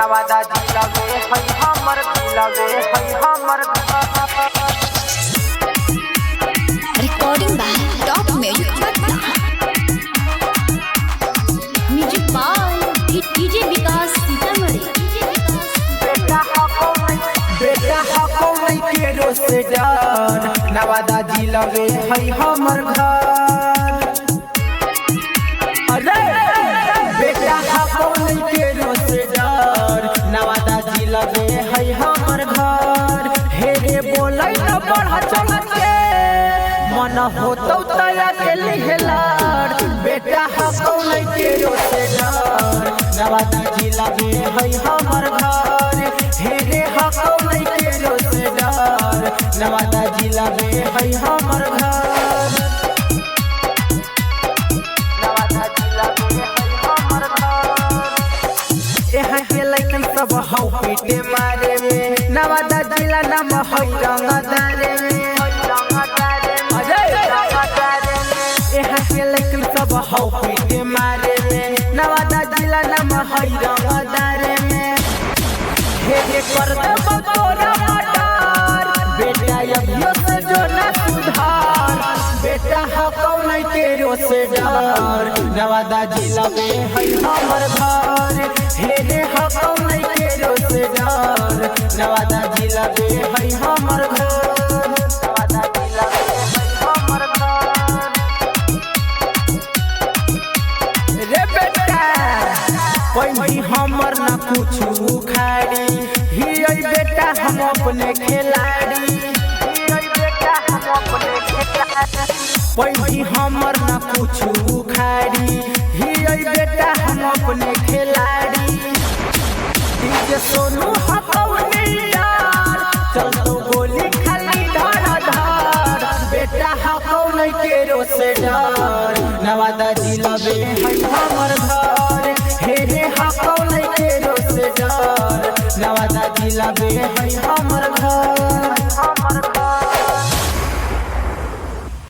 नवादा जिला में है हमर जिला में है हमर recording by top music Patna. Music by DJ Vikas Sitamarhi. बेटा हको नहीं के रोसेदार नवादा जिला में है हमर घर। अरे बेटा हको नहीं के रोसेदार नवादा जिला में है हमर घर। हे रे बोलै न बढ़ा चल के मन होतौ तया के लिहलार। बेटा हको नहीं के रोसेदार नवादा जिला में है हमर घर। हे रे हको नहीं के रोसेदार नवादा जिला में है हमर घर। नवादा जिला में है हमर घर। यहाँ के लइकन सब हौ पीटे मारे में नवादा जिला नाम है रंगदारे में। यहाँ के लइकन सब हौ पीटे मारे में नवादा जिला नाम है रंगदारे में। हे कर दो तोरा मटार बेटा अभियो से जो न सुधार। बेटा हको नहीं के रोसेदार नवादा जिला में है हमर घर। हे रे हको नहीं के रोसेदार नवादा जिला में है हमर घर। नवादा जिला में है हमर घर। रे बेटा कोई भी हमर ना कुछ उखाड़ी ही बेटा हम अपने खिलाड़ी। कोई भी हमर ना कुछ उखाड़ी ही बेटा हम अपने खिलाड़ी। डीजे सोनू हकौनी यार चल तो गोली खाली धार धार। बेटा हकौ नहीं के रोसेदार नवादा जिला में है हमर घर। हे रे हकौ नहीं के रोसेदार नवादा जिला में है हमर घर।